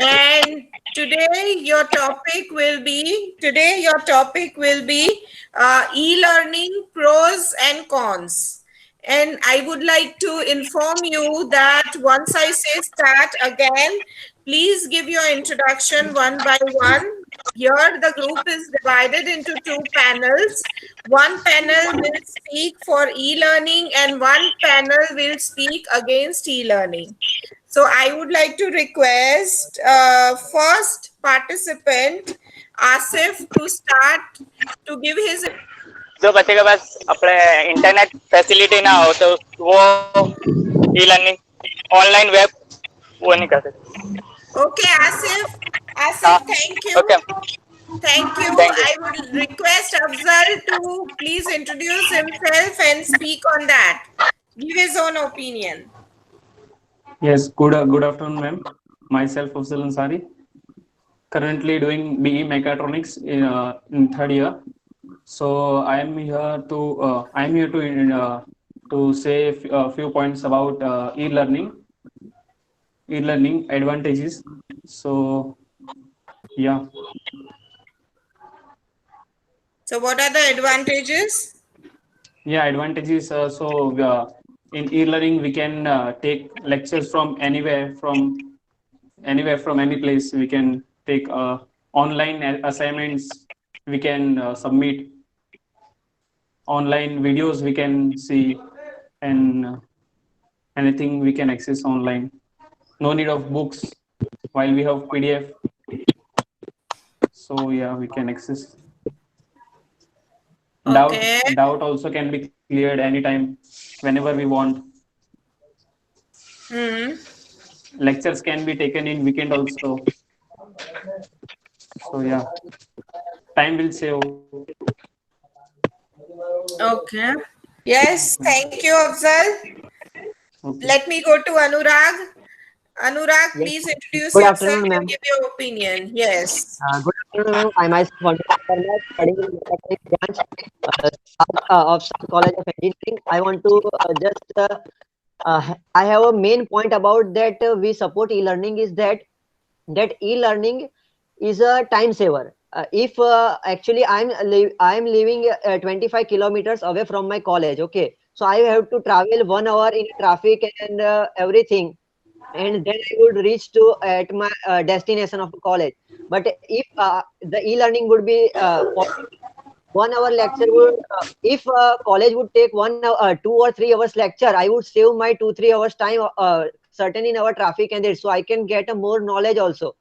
And today your topic will be e-learning pros and cons. And I would like to inform you that once I say start again, please give your introduction one by one. Here, the group is divided into two panels. One panel will speak for e-learning, and one panel will speak against e-learning. So I would like to request first participant Asif to start to give his. जो बच्चे के पास अपने internet facility ना हो तो वो e learning online web वो नहीं कर सकते. Okay, Asif. हाँ. Asif, thank okay. you. Thank you. Thank you. I would request Afzal to please introduce himself and speak on that. Give his own opinion. Yes, good afternoon, ma'am. Myself, Afzal Ansari, currently doing BE Mechatronics in third year. So I am here to say a few points about e-learning advantages. So yeah, So, what are the advantages? advantages. In e-learning, we can take lectures from anywhere from any place. We can take online assignments. We can submit online videos. We can see and anything we can access online. No need of books while we have PDF. So yeah, we can access. Okay. Doubt also can be cleared anytime, whenever we want. Hmm. Lectures can be taken in weekend also. So yeah, time will save. Okay. Yes, thank you, Afzal. Okay. Let me go to Anurag. Anurag, Yes. please introduce Good yourself afternoon, and ma'am. give your opinion. Yes. Good afternoon, ma'am. I myself Vandana Sharma, studying in Mechatronics branch of South College of Engineering. I want to I have a main point about that we support e-learning is that e-learning is a time saver. If actually I'm living 25 kilometers away from my college, okay, so I have to travel 1 hour in traffic and everything, and then I would reach to at my destination of college. But if the e-learning would be 1 hour lecture would if college would take 1 hour, 2 or 3 hours lecture, I would save my 2-3 hours time certain in our traffic and it, so I can get a more knowledge also.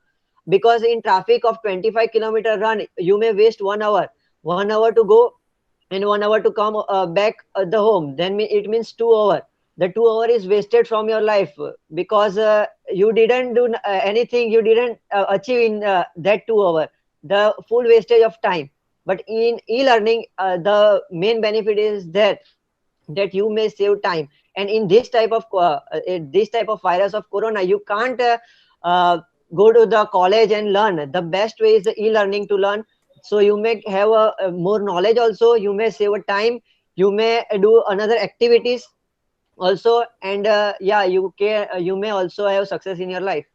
Because in traffic of 25-kilometer run, you may waste 1 hour, 1 hour to go and 1 hour to come back at the home, then it means 2 hour. The 2 hour is wasted from your life because you didn't do anything, you didn't achieve in that 2 hour, the full wastage of time. But in e-learning the main benefit is that you may save time. And in this type of virus of corona, you can't uh, go to the college and learn. The best way is the e-learning to learn, so you may have a more knowledge also, you may save a time, you may do another activities also, and yeah, you may also have success in your life.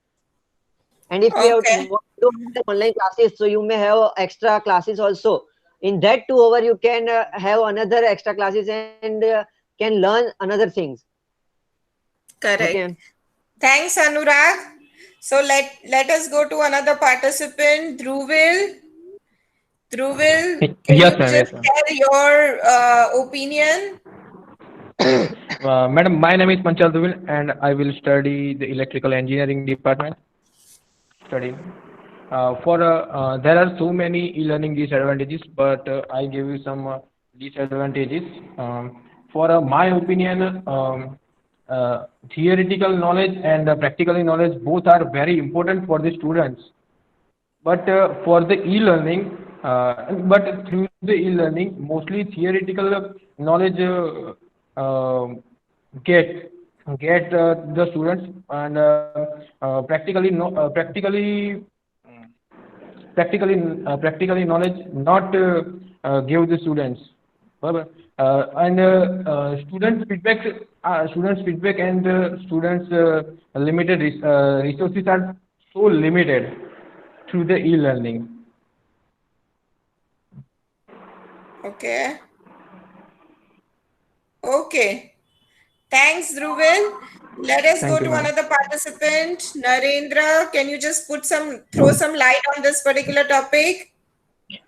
And if you have to Okay. do online classes, so you may have extra classes also. In that 2 hour you can have another extra classes and can learn another things. Okay. Correct. Thanks, Anurag. So let us go to another participant, Dhruvil. Dhruvil, can you Yes, ma'am. just Yes, ma'am. share your opinion? Madam, my name is Panchal Duvil, and I will study the electrical engineering department. Studying. There are so many e-learning disadvantages, but I give you some disadvantages. My opinion, theoretical knowledge and practical knowledge both are very important for the students. But for the e-learning, but through the e-learning, mostly theoretical knowledge get the students, and practically knowledge not give the students. Barabar. And students feedback and students limited resources are so limited through the e-learning. Okay. Okay. Thanks, Dhruvil. Let us go Thank you, to ma'am. another participant. Narendra, can you just throw some light on this particular topic?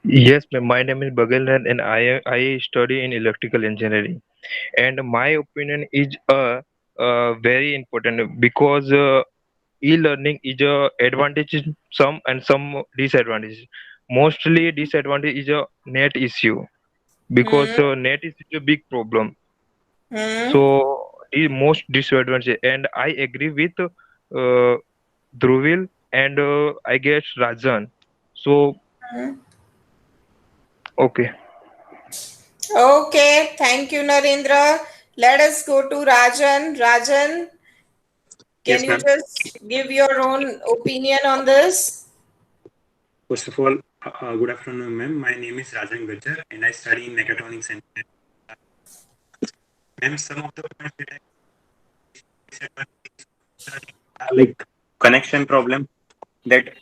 Yes, ma'am. My name is Bagalran and I study in electrical engineering. And my opinion is very important because e-learning is a advantage in some and some disadvantage. Mostly disadvantage is a net issue because Hmm. net is a big problem. Hmm. So the most disadvantage, and I agree with Dhruvil and I guess Rajan. So Hmm. okay. Okay. Thank you, Narendra. Let us go to Rajan. Rajan, can Yes, you ma'am. just give your own opinion on this? First of all, good afternoon, ma'am. My name is Rajan Gajjar, and I study in mechatronics. And ma'am, some of the points that I disadvantage are like connection problem. That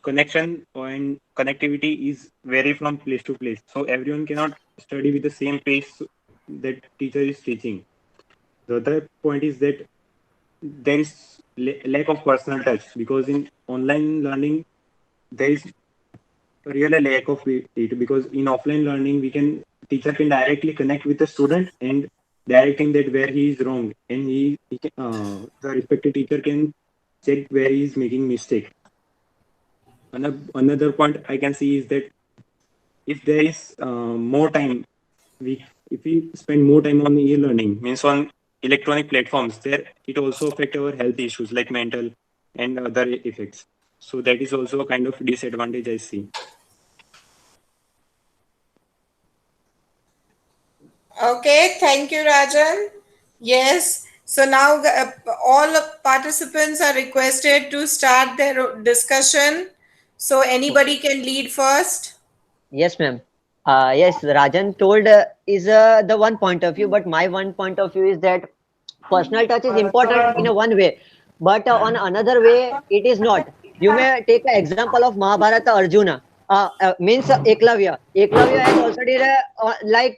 connection and connectivity is vary from place to place, so everyone cannot study with the same pace that teacher is teaching. The other point is that there is lack of personal touch because in online learning there is really lack of it because in offline learning we can teacher can directly connect with the student and direct him that where he is wrong and he can, the respective teacher can check where he is making mistake. Another point I can see is that if there is more time we if we spend more time on e-learning means on electronic platforms there it also affect our health issues like mental and other effects, so that is also a kind of disadvantage I see. Okay. Thank you, Rajan. Yes. So now all participants are requested to start their discussion. So anybody can lead first. Yes, ma'am. Yes, Rajan told is the one point of view, but my one point of view is that personal touch is important in a one way, but on another way it is not. You may take an example of Mahabharata Arjuna. Means Eklavya. Eklavya has also did like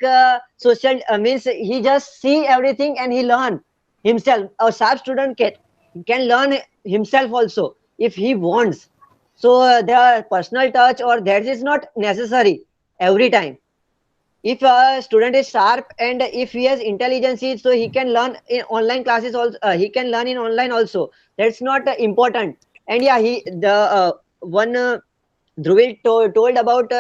social means he just see everything and he learn himself. A sharp student can learn himself also if he wants. So the personal touch or that is not necessary every time. If a student is sharp and if he has intelligence, so he can learn in online classes also. He can learn in online also. That's not important. And yeah, he the one Dhruvil told about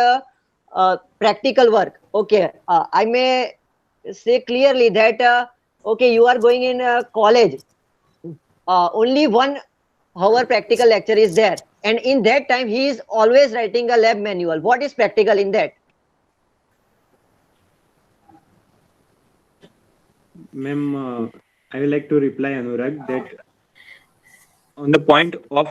practical work. Okay, I may say clearly that okay, you are going in college. Only 1 hour practical lecture is there, and in that time he is always writing a lab manual. What is practical in that? Ma'am, I would like to reply Anurag that on the point of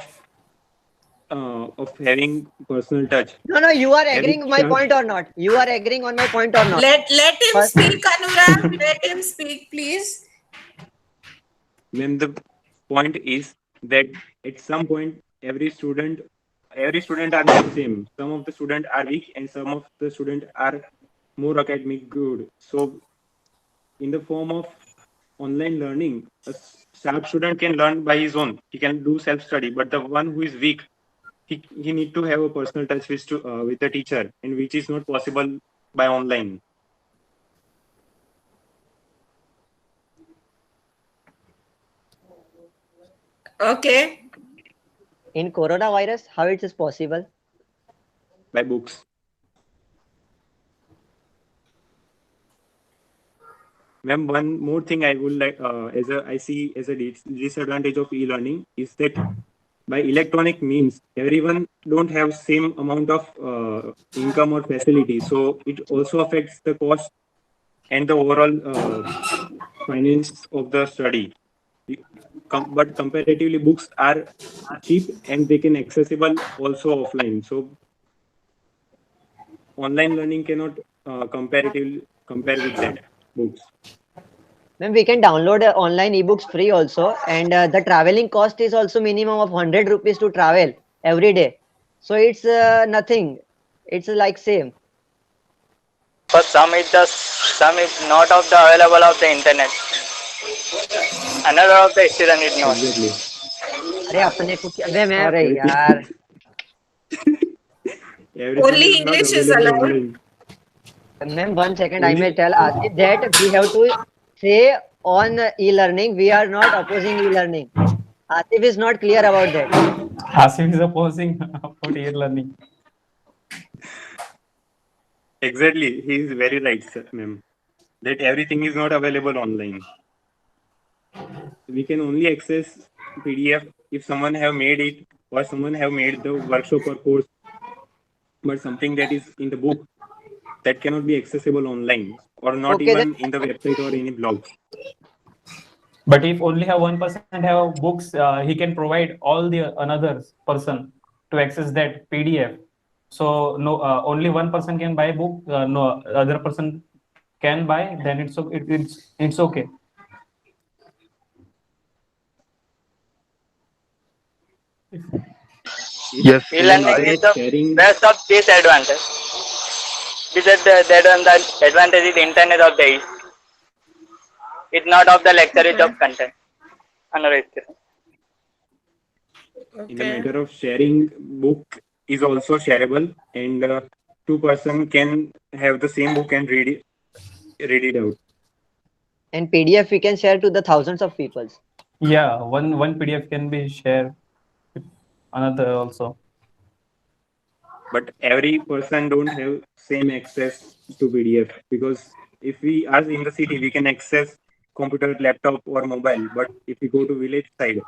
having personal touch, No, no, you are every agreeing my sharp, point or not? You are agreeing on my point or not? Let him First, speak, Anurag. Let him speak, please. ma'am, the point is that at some point every student are not same. Some of the student are weak and some of the student are more academic good. So in the form of online learning, a sharp student can learn by his own. He can do self study, but the one who is weak, he need to have a personal touch with the teacher, and which is not possible by online. Okay. in coronavirus, how it is possible? By books. Ma'am, one more thing I would like, I see as a disadvantage of e-learning is that by electronic means, everyone don't have same amount of income or facility. So it also affects the cost and the overall finance of the study. But comparatively, books are cheap and they can accessible also offline. So online learning cannot compare with that books. Ma'am, we can download online ebooks free also, and the traveling cost is also minimum of 100 rupees to travel every day. So it's nothing. It's like same. For some is not of the available of the internet. Another of the student is not. Exactly. अरे अपने को क्या अबे मैं अरे Everything, यार everything Only is not English is available allowed. online. ma'am 1 second I may Only tell Asif that we have to say on e-learning we are not opposing e-learning. Asif is not clear about that. Asif is opposing about e-learning. exactly, he is very right, sir, ma'am. That everything is not available online. We can only access PDF if someone have made it or someone have made the workshop or course, but something that is in the book that cannot be accessible online or not Okay, then even in the website or any blog. But if only have 1% have books, he can provide all the another person to access that PDF. So no, only one person can buy book. No other person can buy. Then it's okay. If Yes, in the E-learning matter is of the sharing, best of disadvantage. Because the advantage is internet of the age. It's not of the lecturage Okay. of content. Another is in the Okay. matter of sharing, book is also shareable, and two-person can have the same book and read it out. and PDF we can share to the thousands of people. Yeah, one PDF can be shared with another also. But every person don't have same access to PDF, because if we are in the city, we can access computer, laptop, or mobile. But if we go to village side,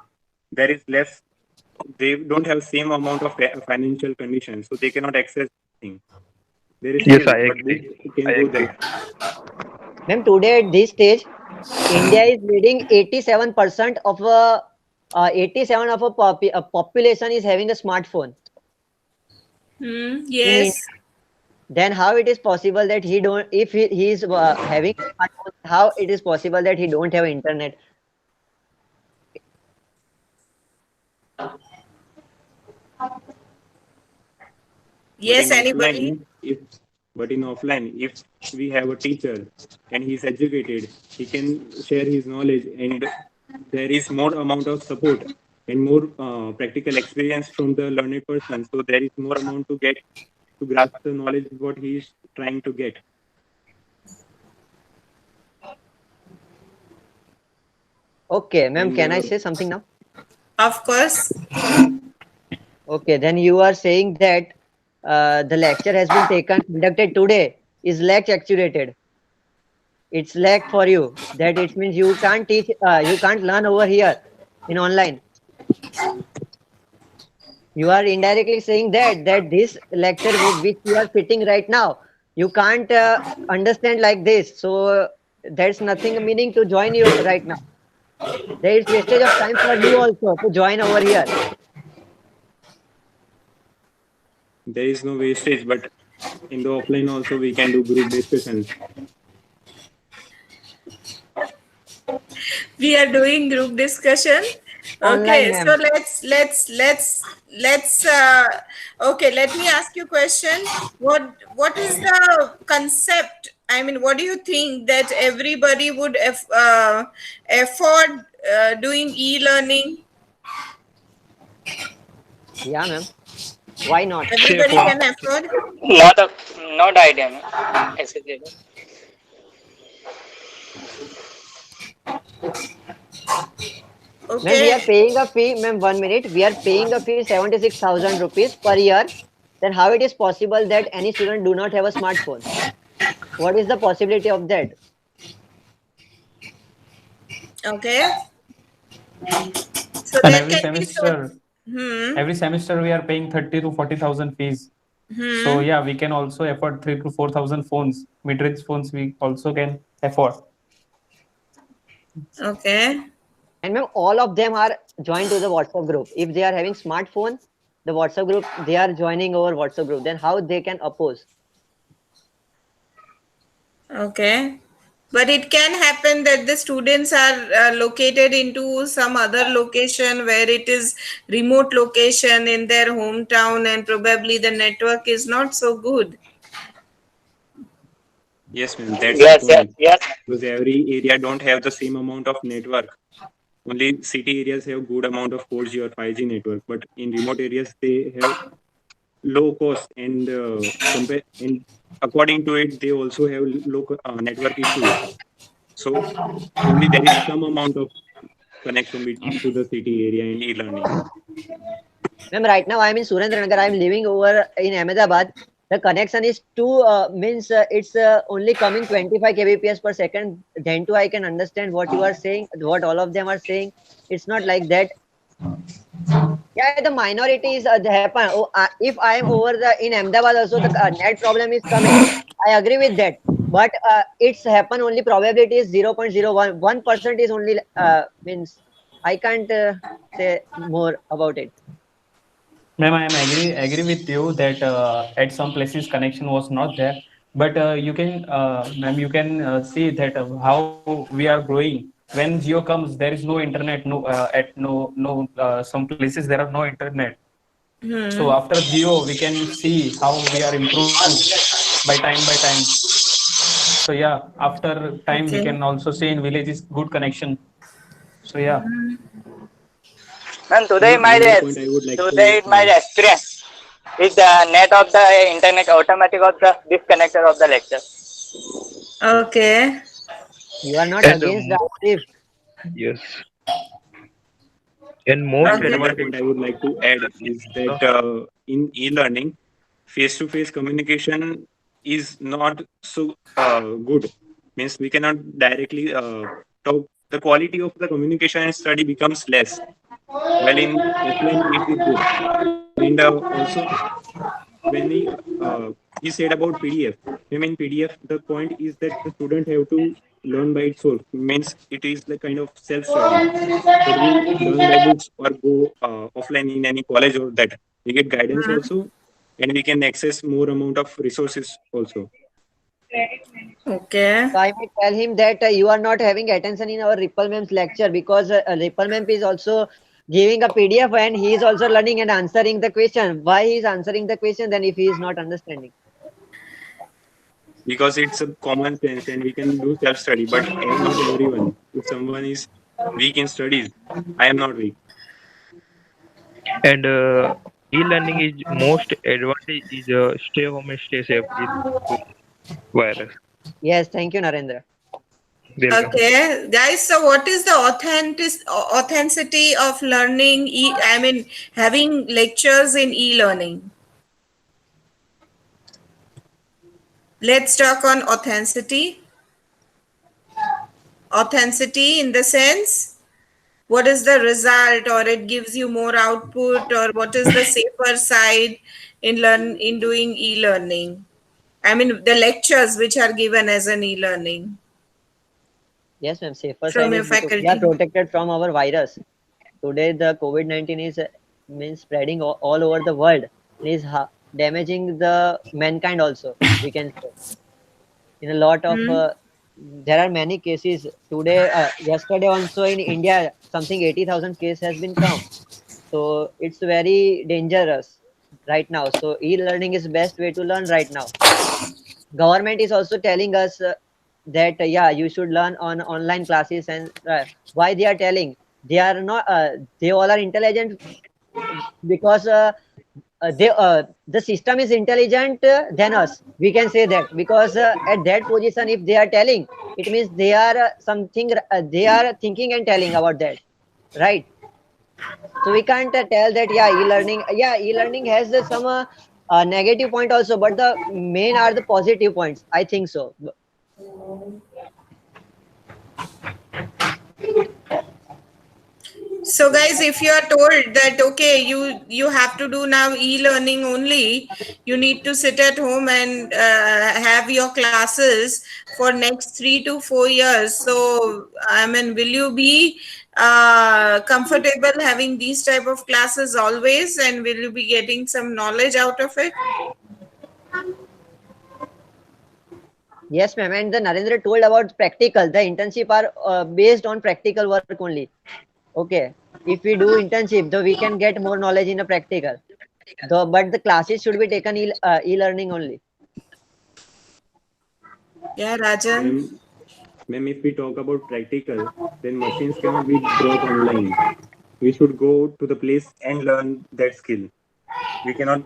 there is less. They don't have same amount of financial conditions, so they cannot access things. There is yes, still, I but book agree. I can go agree. there. Ma'am, today at this stage, India is leading 87% of a 87 of a population is having a smartphone. In India. Yes. Then how it is possible that he don't if he is having smartphone, how it is possible that he don't have internet? But Yes, in anybody? offline, if we have a teacher and he's educated, he can share his knowledge, and there is more amount of support and more practical experience from the learned person. So there is more amount to get to grasp the knowledge what he is trying to get. Okay, ma'am, And can I say something now? Of course. Okay, then you are saying that the lecture has been conducted today is lag actuated. It's lag for you. That it means you can't teach, you can't learn over here in online. You are indirectly saying that this lecture which you are sitting right now, you can't understand like this. So there's nothing meaning to join you right now. There is wastage of time for you also to join over here. there is no wastage, but in the offline also we can do group discussions. We are doing group discussion. Online, Okay, so ma'am. let's okay, let me ask you a question. What is the concept? I mean, what do you think that everybody would afford doing e-learning? Yeah, ma'am. Why not? Everybody can afford? not a not idea. No? Accessible. Ma'am, we are Okay. paying a fee, ma'am, 1 minute. We are paying a fee 76,000 rupees per year. Then how it is possible that any student do not have a smartphone? What is the possibility of that? Okay. So And that can be so. every semester we are paying 30 to 40,000 fees. So yeah, we can also afford 3 to 4,000 phones. Mid-range phones we also can afford. Okay. And ma'am, all of them are joined to the WhatsApp group. If they are having smartphone, the WhatsApp group, they are joining over WhatsApp group. Then how they can oppose? Okay. But it can happen that the students are located into some other location where it is remote location in their hometown, and probably the network is not so good. Yes, ma'am. That's the Yes, yes, point. yes. Because every area don't have the same amount of network. Only city areas have good amount of 4G or 5G network, but in remote areas they have low cost and compare and according to it they also have network issues. So only there is some amount of connection to the city area in e-learning. Ma'am, right now I'm in Surendranagar. I'm living over in Ahmedabad. The connection is too means it's only coming 25 kbps per second. Then too I can understand what you are saying, what all of them are saying. It's not like that. Yeah, the minorities they happen. Oh, if I am over the in Ahmedabad also, the net problem is coming. I agree with that. But it's happen only probability is 0.01. 1% is only means I can't say more about it. Ma'am, I am agree with you that at some places connection was not there, but you can, ma'am, you can see that how we are growing. When Geo comes, there is no internet. No, at some places there are no internet. So Hmm. after Geo, we can see how we are improved by time. So yeah, after time we Okay. can also see in villages good connection. So yeah. And Another point I would like to today my experience is the net of the internet automatic of the disconnected of the lecture. Okay. You are not And against that, Asif. yes, and most Okay. another advantage. point I would like to add is that in e-learning, face-to-face communication is not so good. Means we cannot directly talk. The quality of the communication and study becomes less. Well, in offline it is good. And also when he said about PDF. I mean PDF. The point is that the student have to learn by itself. Means it is the kind of self study. But we learn by books or go offline in any college or that we get guidance also, and we can access more amount of resources also. Okay. So I might tell him that you are not having attention in our Ripple Mem's lecture because Ripple Mem is also giving a PDF and he is also learning and answering the question. Why he is answering the question then if he is not understanding? Because it's a common sense and we can do self study. But not everyone. If someone is weak in studies, I am not weak. And e-learning is most advantage is stay home and stay safe with virus. Yes, thank you, Narendra. Welcome. Okay, guys. So, what is the authenticity of learning? I mean, having lectures in e-learning. Let's talk on authenticity. Authenticity in the sense, what is the result, or it gives you more output, or what is the safer side in doing e-learning? I mean, the lectures which are given as an e-learning Yes, ma'am. Safer from side your is because we are faculty. protected from our virus. Today, the COVID-19 is means spreading all over the world and is damaging the mankind also. We can say in a lot of Hmm. there are many cases today. Yesterday also in India, something 80,000 case has been come. So it's very dangerous right now. So e-learning is best way to learn right now. Government is also telling us that yeah, you should learn on online classes, and why they are telling, they are not they all are intelligent because the system is intelligent than us, we can say that, because at that position if they are telling, it means they are something they are thinking and telling about that, right? So we can't tell that yeah, e-learning has some negative point also, but the main are the positive points, I think so. So, guys, if you are told that okay, you have to do now e-learning only, you need to sit at home and have your classes for next 3 to 4 years. So, I mean, will you be comfortable having these type of classes always, and will you be getting some knowledge out of it? Yes, ma'am. And the Narendra told about practical. The internship are based on practical work only. Okay. If we do internship, though we can get more knowledge in a practical. Though, but the classes should be taken e-learning only. Yeah, Rajan. Ma'am, if we talk about practical, then machines cannot be brought online. We should go to the place and learn that skill. We cannot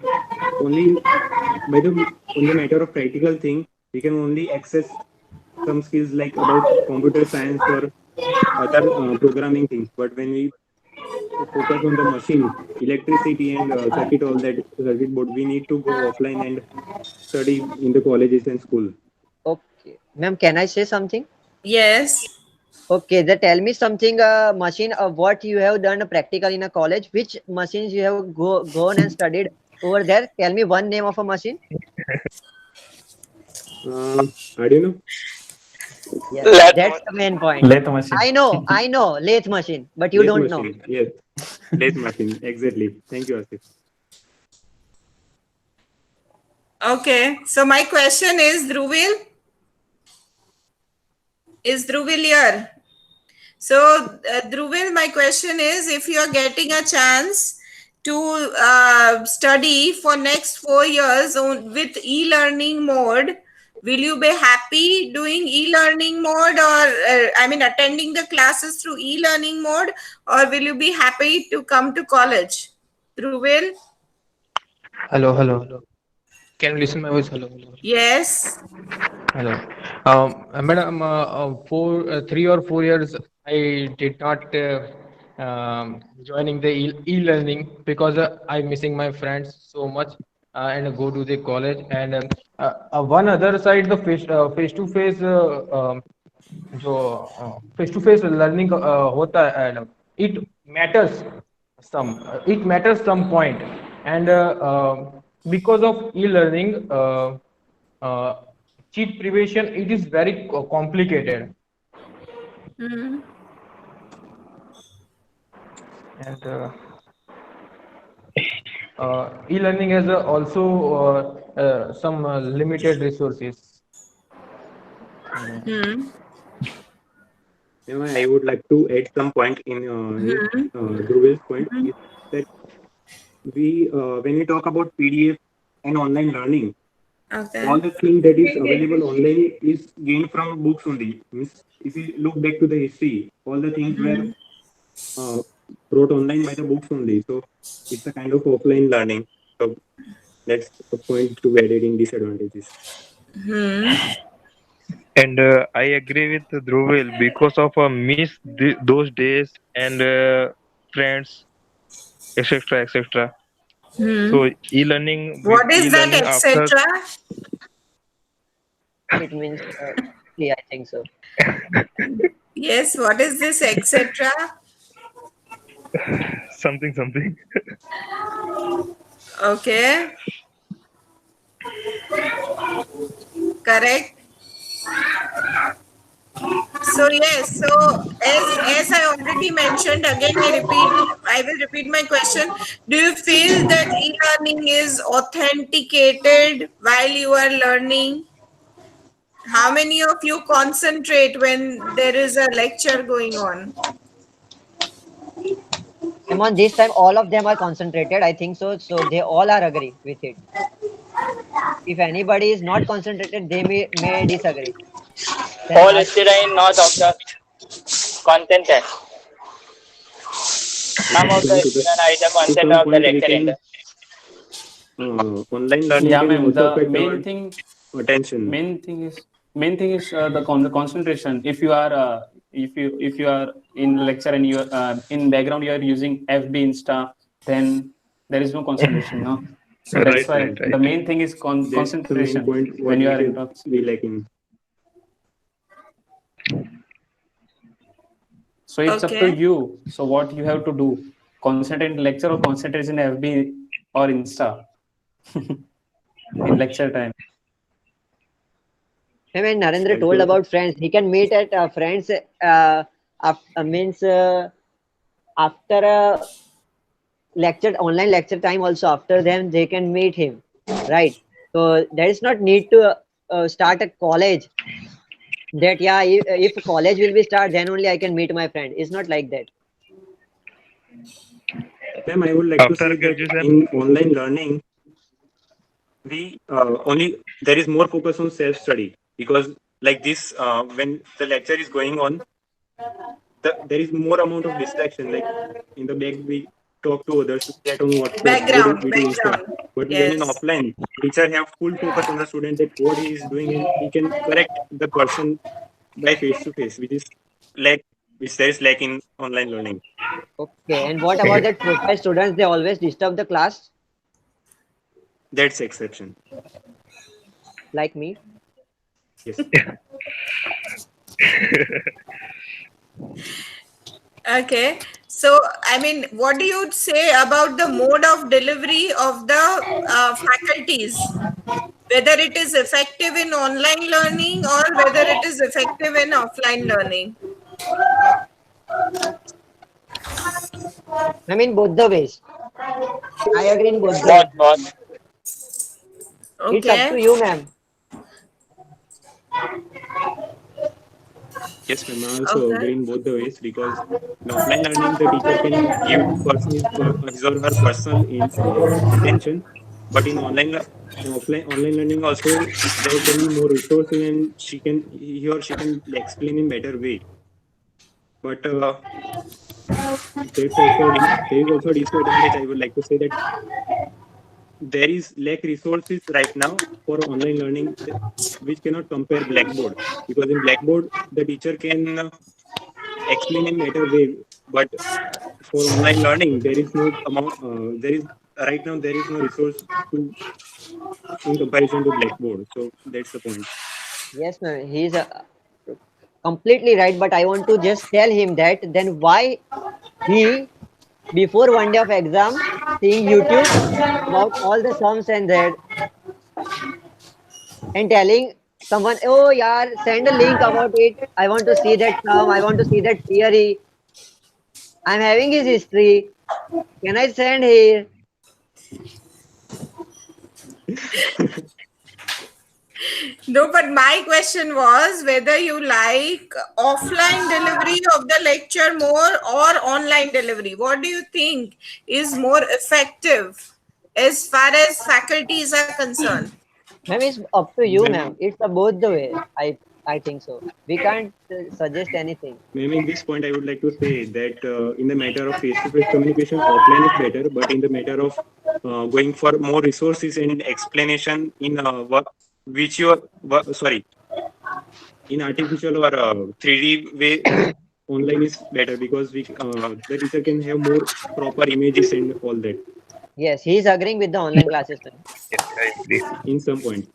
only by the on the matter of practical thing, we can only access some skills like about computer science or other programming things. But when we focus on the machine, electricity and circuit, all that circuit board, we need to go offline and study in the colleges and school. Okay. Ma'am, can I say something? Yes. Okay, then tell me something, machine of what you have done practical in a college. Which machines you have gone and studied over there? Tell me one name of a machine. I don't know. Yes, Let that's the main point. Lathe machine. I know, lathe machine, but you Lathe don't know. machine. Yes, lathe machine. Exactly. Thank you, Asif. Okay. So my question is, Dhruvil? Is Dhruvil here? So, Dhruvil, my question is, if you are getting a chance to study for next 4 years with e-learning mode, will you be happy doing e-learning mode, or attending the classes through e-learning mode, or will you be happy to come to college? Dhruvil? Hello, hello, hello. Can you listen my voice? Hello, hello. Yes. Hello. Madam, 3 or 4 years, I did not joining the e-learning because I'm missing my friends so much and go to the college. And one other side, the face to face जो face to face learning होता है it matters some it matters some point and because of e-learning cheat prevention it is very complicated and e-learning has also some limited resources. I would like to add some point in Dhruvil's point is that we when we talk about PDF and online learning, Okay. all the things that is available online is gained from books only. Means if you look back to the history, all the things were brought online by the books only. So it's a kind of offline learning. So that's a point to be added in disadvantages. And I agree with Dhruvil because of miss those days and friends, etc., etc. So e-learning with What is that, e-learning after etc.? It means, yeah, I think so. Yes, what is this, etc.? something. Okay. Correct. So yes, so as I already mentioned, again I will repeat my question. Do you feel that e-learning is authenticated while you are learning? How many of you concentrate when there is a lecture going on? And on this time, all of them are concentrated. I think so. So they all are agree with it. If anybody is not concentrated, they may disagree. Then all students not of the content है. Some of the students are the content of the lecture in the. Online learning Yeah, can ma'am. also The affect main thing, attention. main thing is the concentration. If you are if you are in lecture and you are in background you are using FB Insta, then there is no concentration, no. So that's why Right. the main thing is That's the main concentration point when you are in we talks. lacking. So it's up to Okay. you. So what you have to do? Concentrate in lecture or concentrate in FB or Insta in lecture time. when Narendra told about friends, he can meet at friends means after a lecture, online lecture time also after them they can meet him, right? So there is not need to start a college, that yeah, if college will be start, then only I can meet my friend. It's not like that. Ma'am, I would like to After say that graduation, in online learning, we only there is more focus on self study because like this when the lecture is going on, there is more amount of distraction. Like in the back, we talk to others to chat on WhatsApp, Background, video Insta. background. But when in Yes. offline, teacher have full focus on the student that what he is doing and he can correct the person by face to face, which is lack, which there is lack in online learning. Okay, and what about that profile students? They always disturb the class, That's exception. like me. Yes. Okay. So, I mean, what do you say about the mode of delivery of the faculties? Whether it is effective in online learning or whether it is effective in offline learning? I mean, both the ways. I agree in both the Both, ways. both. It's up to Okay. you, ma'am. Yes, ma'am. I also Okay. agree in both the ways because in offline learning, the teacher can give his or her personal attention, but in offline online learning also there can be more resources and he or she can explain in better way. But there is also a disadvantage. I would like to say that there is lack resources right now for online learning which cannot compare Blackboard because in Blackboard the teacher can explain in better way, but for online learning there is no amount there is right now there is no resource to in comparison to Blackboard, so that's the point. Yes, ma'am. He's completely right. But I want to just tell him that then why he before one day of exam seeing YouTube about all the sums and that and telling someone, oh yeah, send a link about it. I want to see that sum. I want to see that theory. I'm having his history. Can I send here? No, but my question was whether you like offline delivery of the lecture more or online delivery. What do you think is more effective as far as faculties are concerned? Ma'am, it's up to you, Ma'am, ma'am. It's both the way. I think so. We can't suggest anything. ma'am, in this point I would like to say that in the matter of face-to-face communication offline is better, but in the matter of going for more resources and explanation in which you are sorry in artificial or 3D way, online is better because the teacher can have more proper images and all that Yes, he's agreeing with the online classes, ma'am. yes, I agree. in some point.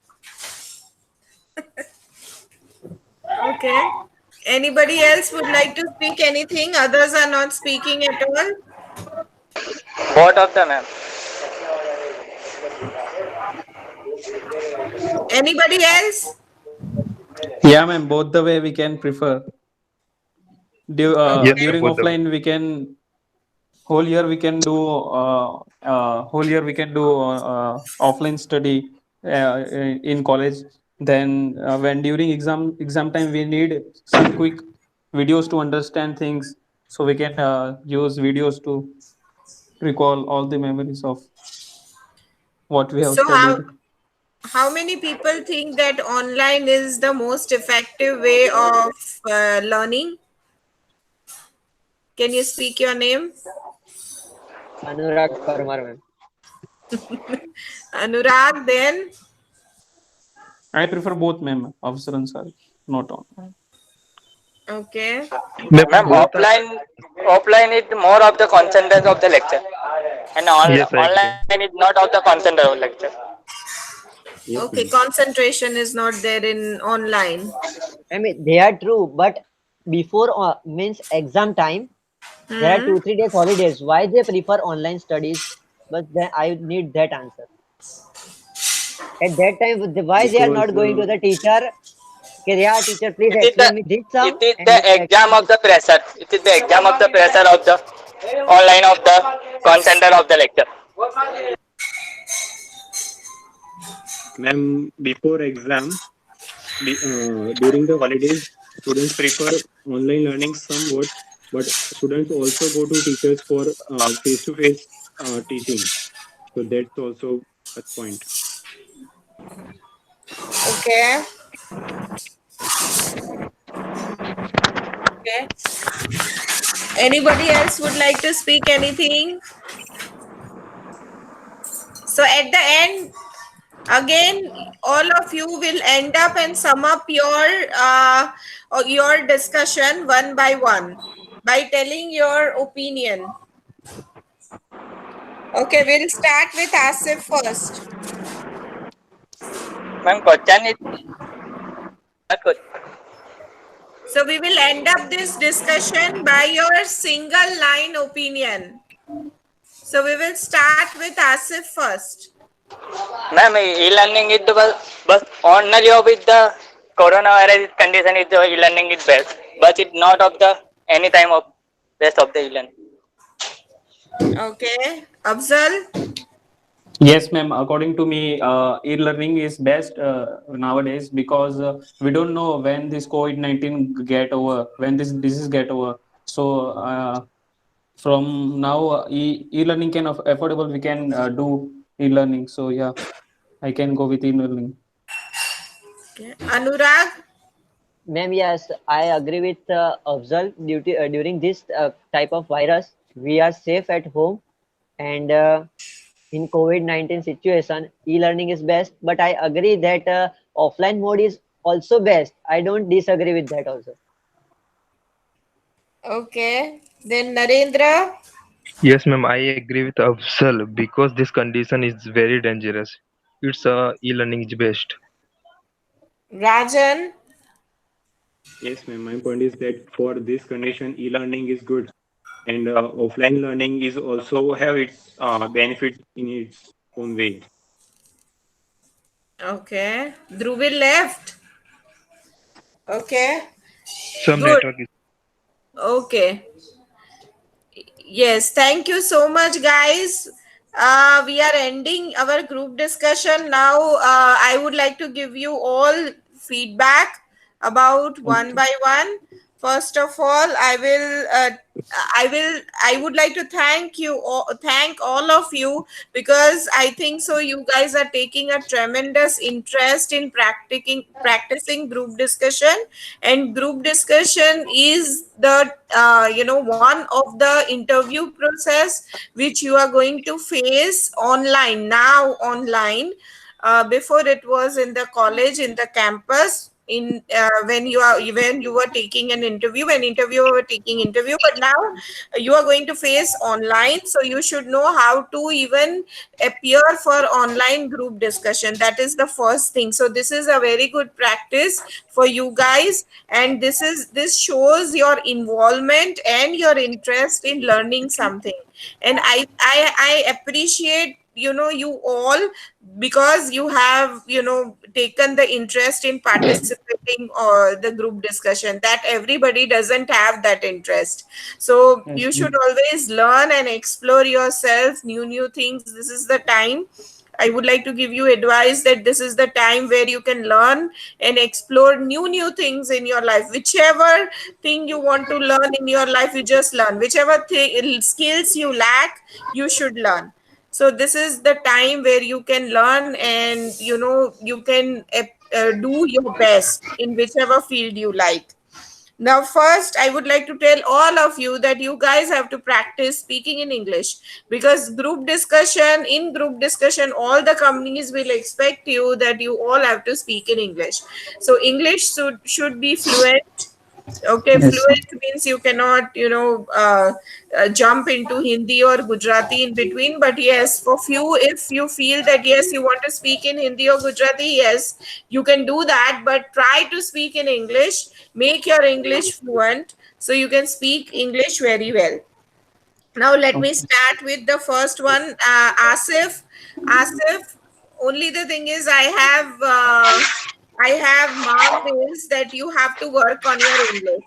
Okay. Anybody else would like to speak anything? Others are not speaking at all. Both of them, ma'am. Anybody else? Yeah, ma'am. Both the way we can prefer. Yes, During both the way. offline, we can whole year we can do offline study in college. Then when during exam time, we need some quick videos to understand things, so we can use videos to recall all the memories of what we have So studied. how many people think that online is the most effective way of learning? Can you speak your name? Anurag Parmar, ma'am. Anurag, then? I prefer both, ma'am. Officer and sorry, not on. Okay. Ma'am, Both are, offline is more of the content of the lecture, and yes, I agree. online is not of the content of the lecture. Yes, Okay, ma'am. concentration is not there in online. I mean, they are true, but before means exam time, there are 2-3 days holidays. Why they prefer online studies? But then I need that answer. At that time, why they are Because not going to the teacher? Okay, yeah, teacher, please It is explain me this it sum is and the this exam of the pressure. It is the exam of the pressure of the online of the content of the lecture. ma'am, before exam during the holidays, students prefer online learning somewhat, but students also go to teachers for face-to-face teaching. So that's also a point. Okay. Okay. Anybody else would like to speak anything? So at the end, again, all of you will end up and sum up your discussion one by one by telling your opinion. Okay, we'll start with Asif first. Ma'am, question is what question? So we will end up this discussion by your single line opinion. So we will start with Asif first. Ma'am, e-learning is the but only of with the coronavirus condition is the e-learning is best, but it's not of the any time of rest of the e-learning. Okay, Afzal. Yes, ma'am. According to me, e-learning is best nowadays because we don't know when this COVID-19 get over, when this disease get over. So from now, e-learning can affordable. We can do e-learning. So yeah, I can go with e-learning. Okay. Anurag. Ma'am, yes, I agree with Afzal. During this type of virus, we are safe at home, and in COVID-19 situation, e-learning is best. But I agree that offline mode is also best. I don't disagree with that also. Okay. Then Narendra. Yes, ma'am, I agree with Afsal because this condition is very dangerous. It's e-learning is best. Rajan. Yes, ma'am. My point is that for this condition, e-learning is good, and offline learning is also have its benefits in its own way. Okay. Dhruvil left. Okay. Some Good. network is Okay. Yes, thank you so much, guys. We are ending our group discussion now. I would like to give you all feedback about one by one. First of all, I would like to thank all of you, because I think so you guys are taking a tremendous interest in practicing group discussion, and group discussion is the one of the interview process which you are going to face online. Before it was in the college, in the campus, in when you were taking an interview, when interviewer were taking interview, but now you are going to face online, so you should know how to even appear for online group discussion. That is the first thing. So this is a very good practice for you guys, and this shows your involvement and your interest in learning something. And I appreciate you all, because you have taken the interest in participating or the group discussion, that everybody doesn't have that interest. So Yes, you should always learn and explore yourself, new things. This is the time. I would like to give you advice that this is the time where you can learn and explore new things in your life. Whichever thing you want to learn in your life, you just learn. Whichever skills you lack, you should learn. So this is the time where you can learn, and you can do your best in whichever field you like. Now, first, I would like to tell all of you that you guys have to practice speaking in English, because in group discussion, all the companies will expect you that you all have to speak in English. So English should be fluent. Okay, yes, fluent means you cannot, jump into Hindi or Gujarati in between. But yes, for few, if you feel that yes, you want to speak in Hindi or Gujarati, yes, you can do that. But try to speak in English. Make your English fluent so you can speak English very well. Now let me start with the first one, Asif. Asif, only the thing is, I have marked is that you have to work on your English.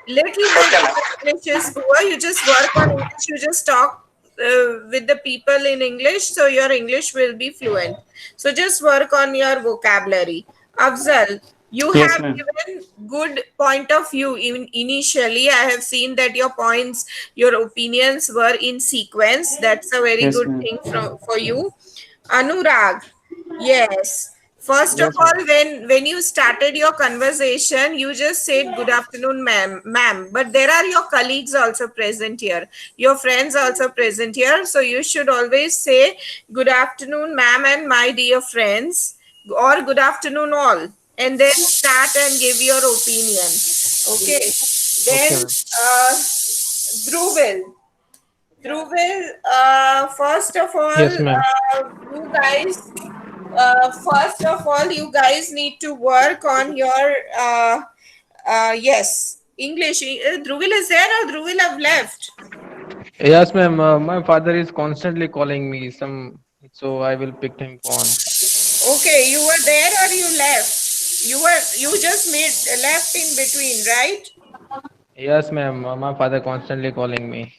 Little bit Okay, of ma'am. English is poor. You just work on English. You just talk with the people in English, so your English will be fluent. So just work on your vocabulary. Afzal, you Yes, have ma'am. given good point of view. Even initially, I have seen that your points, your opinions were in sequence. That's a very Yes, good ma'am. thing for you. Anurag, yes. First of Yes, all, ma'am. when you started your conversation, you just said good afternoon, ma'am. But there are your colleagues also present here, your friends also present here. So you should always say good afternoon, ma'am, and my dear friends, or good afternoon, all, and then start and give your opinion. Okay. Okay, Then, ma'am. Dhruvil. Dhruvil, first of all, Yes, ma'am. first of all, you guys need to work on your, yes, English. Dhruvil is there or Dhruvil have left? Yes, ma'am. My father is constantly calling me. So I will pick him phone. Okay, you were there or you left? You just made left in between, right? Yes, ma'am. My father constantly calling me.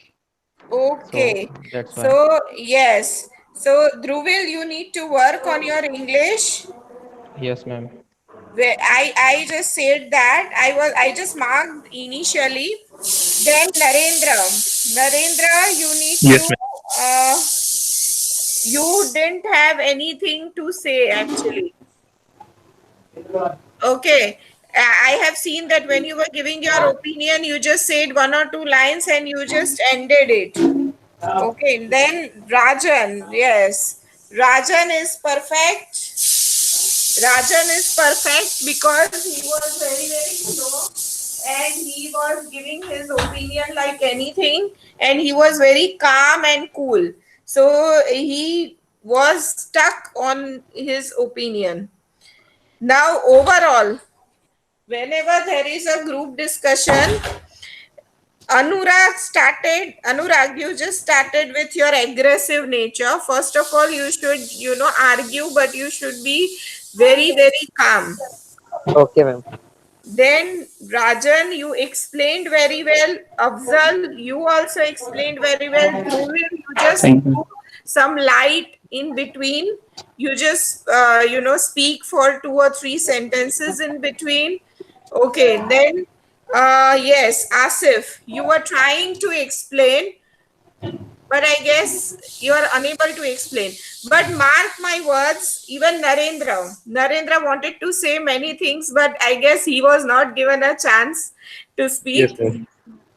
So Okay. that's why. So, yes. So, Dhruvil, you need to work on your English. Yes, ma'am. Where I just said that I just marked initially. Then Narendra, you need to, Yes, ma'am. uh, you didn't have anything to say actually. Okay. I have seen that when you were giving your opinion, you just said one or two lines and you just ended it. Okay, then Rajan, yes. Rajan is perfect. Rajan is perfect because he was very, very slow and he was giving his opinion like anything and he was very calm and cool. So he was stuck on his opinion. Now, overall, whenever there is a group discussion, Anurag, you just started with your aggressive nature. First of all, you should, argue, but you should be very, very calm. Okay, ma'am. Then, Rajan, you explained very well. Afzal, you also explained very well. Dhruvil, you just Thank you. threw some light in between. You just, speak for two or three sentences in between. Okay, then, yes, Asif, you were trying to explain, but I guess you are unable to explain. But mark my words, even Narendra wanted to say many things, but I guess he was not given a chance to Yes, speak. ma'am.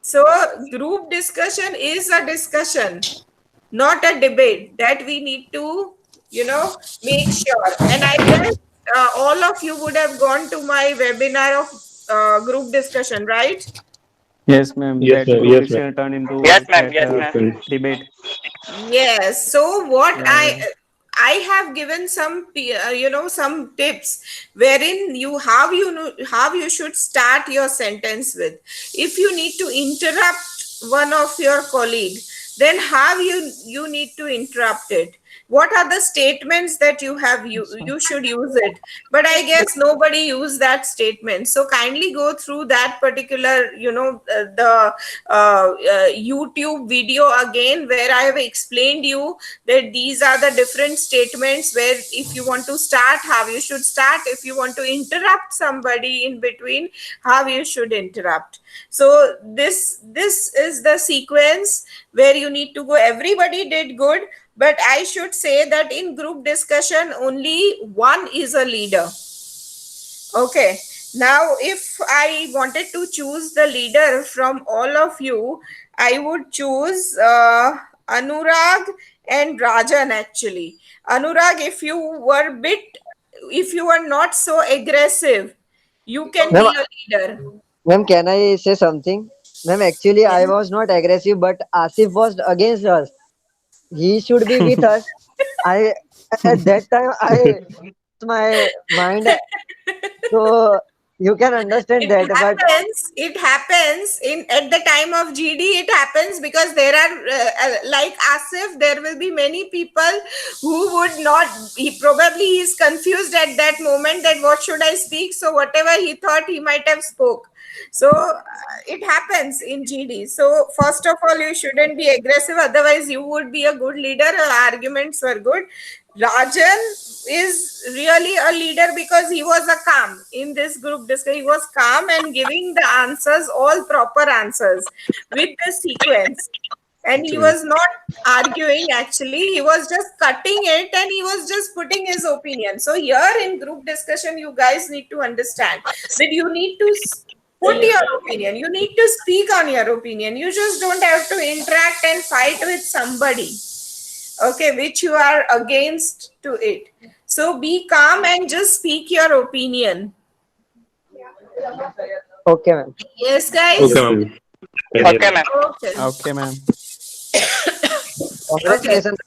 So, group discussion is a discussion, not a debate. That we need to, make sure. And I guess all of you would have gone to my webinar of group discussion, right? Yes, ma'am. Yes, That ma'am. group Yes, ma'am. discussion turned Yes, into ma'am. that Yes, Yes, ma'am. ma'am. debate. Yes. So what Yeah, I yeah. I have given some some tips wherein you how you should start your sentence with. If you need to interrupt one of your colleague, then how you need to interrupt it. What are the statements that you should use it? But I guess nobody used that statement. So kindly go through that particular the YouTube video again where I have explained you that these are the different statements where if you want to start, how you should start. If you want to interrupt somebody in between, how you should interrupt. So this is the sequence where you need to go. Everybody did good, but I should say that in group discussion only one is a leader. Okay. Now, if I wanted to choose the leader from all of you, I would choose Anurag and Rajan actually. Anurag, if you were not so aggressive, you can Ma'am, be a leader. ma'am, can I say something? Ma'am, actually, I Yes. was not aggressive, but Asif was against us. He should be with us. I at that time I my mind, so you can understand it that. But happens in at the time of GD. It happens because there are like Asif, there will be many people who would not, he probably is confused at that moment that what should I speak, so whatever he thought he might have spoke. So it happens in GD. So first of all, you shouldn't be aggressive, otherwise you would be a good leader. Arguments were good. Rajan is really a leader because he was a calm in this group discussion. He was calm and giving the answers, all proper answers with the sequence. And he was not arguing actually, he was just cutting it and he was just putting his opinion. So here in group discussion, you guys need to understand that you need to put your opinion, you need to speak on your opinion. You just don't have to interact and fight with somebody, okay, which you are against to it. So be calm and just speak your opinion. Okay, ma'am. Yes, guys? Okay, ma'am. Okay, ma'am. Okay. Okay, ma'am. Congratulations.